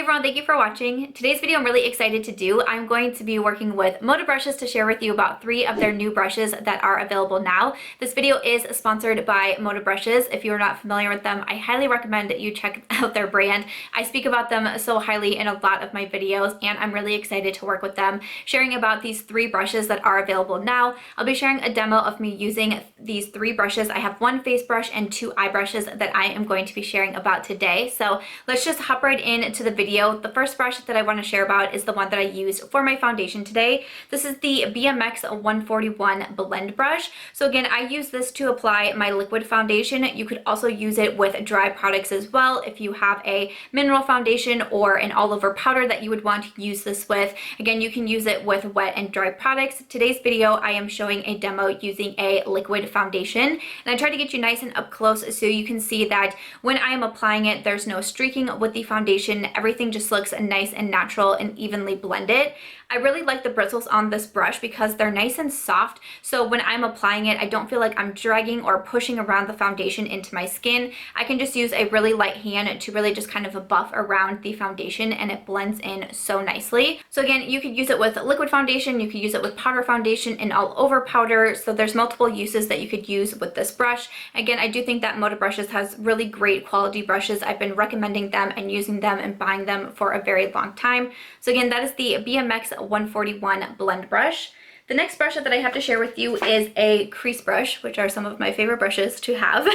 Hey everyone, thank you for watching. Today's video I'm really excited to do. I'm going to be working with Moda Brushes to share with you about 3 of their new brushes that are available now. This video is sponsored by Moda Brushes. If you're not familiar with them, I highly recommend you check out their brand. I speak about them so highly in a lot of my videos, and I'm really excited to work with them, sharing about these 3 brushes that are available now. I'll be sharing a demo of me using these 3 brushes. I have 1 face brush and 2 eye brushes that I am going to be sharing about today. So let's just hop right into the video. The first brush that I want to share about is the one that I used for my foundation today. This is the BMX 141 blend brush. So again, I use this to apply my liquid foundation. You could also use it with dry products as well if you have a mineral foundation or an all-over powder that you would want to use this with. Again, you can use it with wet and dry products. Today's video, I am showing a demo using a liquid foundation, and I try to get you nice and up close so you can see that when I am applying it, there's no streaking with the foundation. Everything just looks nice and natural and evenly blended. I really like the bristles on this brush because they're nice and soft, so when I'm applying it, I don't feel like I'm dragging or pushing around the foundation into my skin. I can just use a really light hand to really just kind of buff around the foundation, and it blends in so nicely. So again, you could use it with liquid foundation, you could use it with powder foundation and all over powder, so there's multiple uses that you could use with this brush. Again, I do think that Moda Brushes has really great quality brushes. I've been recommending them and using them and buying them for a very long time. So again, that is the BMX 141 blend brush. The next brush that I have to share with you is a crease brush, which are some of my favorite brushes to have.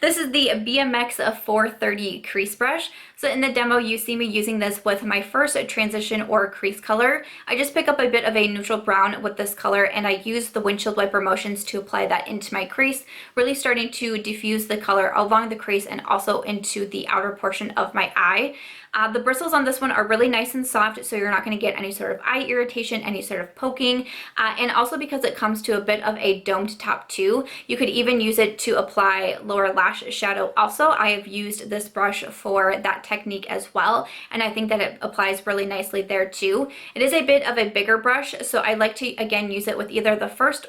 This is the BMX 430 crease brush. So in the demo, you see me using this with my first transition or crease color. I just pick up a bit of a neutral brown with this color, and I use the windshield wiper motions to apply that into my crease, really starting to diffuse the color along the crease and also into the outer portion of my eye. The bristles on this one are really nice and soft, so you're not going to get any sort of eye irritation, any sort of poking, and also because it comes to a bit of a domed top too, you could even use it to apply lower lash shadow also. I have used this brush for that technique as well, and I think that it applies really nicely there too. It is a bit of a bigger brush, so I like to again use it with either the first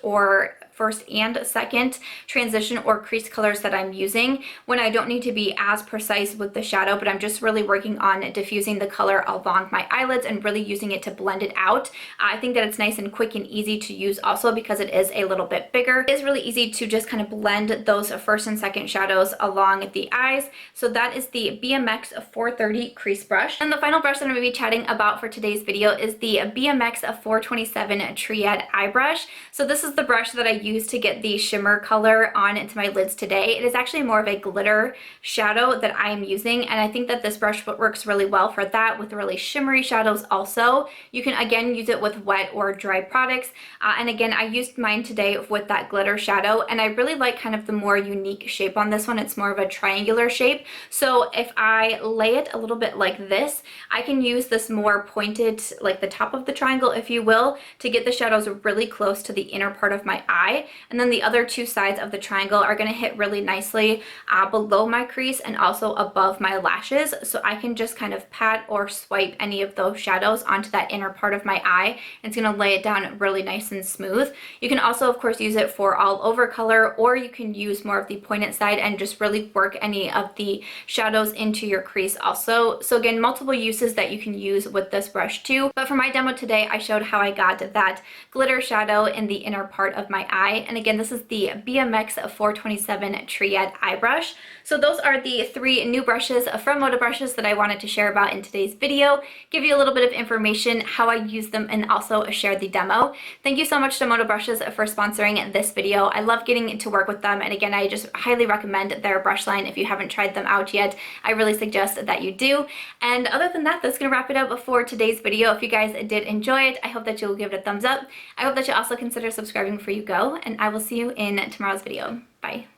and second transition or crease colors that I'm using when I don't need to be as precise with the shadow, but I'm just really working on diffusing the color along my eyelids and really using it to blend it out. I think that it's nice and quick and easy to use also because it is a little bit bigger. It is really easy to just kind of blend those first and second shadows along the eyes. So that is the BMX 430 crease brush. And the final brush that I'm going to be chatting about for today's video is the BMX 427 Triad Eye brush. So this is the brush that I used to get the shimmer color on into my lids today. It is actually more of a glitter shadow that I'm using, and I think that this brush works really well for that with really shimmery shadows also. You can again use it with wet or dry products, and again I used mine today with that glitter shadow, and I really like kind of the more unique shape on this one. It's more of a triangular shape, so if I lay it a little bit like this, I can use this more pointed, like the top of the triangle if you will, to get the shadows really close to the inner part of my eye. And then the other 2 sides of the triangle are going to hit really nicely below my crease and also above my lashes. So I can just kind of pat or swipe any of those shadows onto that inner part of my eye. And it's going to lay it down really nice and smooth. You can also, of course, use it for all over color, or you can use more of the pointed side and just really work any of the shadows into your crease also. So again, multiple uses that you can use with this brush too. But for my demo today, I showed how I got that glitter shadow in the inner part of my eye. And again, this is the BMX 427 Triad Eye brush. So those are the 3 new brushes from Moda Brushes that I wanted to share about in today's video, give you a little bit of information, how I use them, and also share the demo. Thank you so much to Moda Brushes for sponsoring this video. I love getting to work with them, and again, I just highly recommend their brush line. If you haven't tried them out yet, I really suggest that you do. And other than that, that's going to wrap it up for today's video. If you guys did enjoy it, I hope that you'll give it a thumbs up. I hope that you also consider subscribing before you go, and I will see you in tomorrow's video. Bye.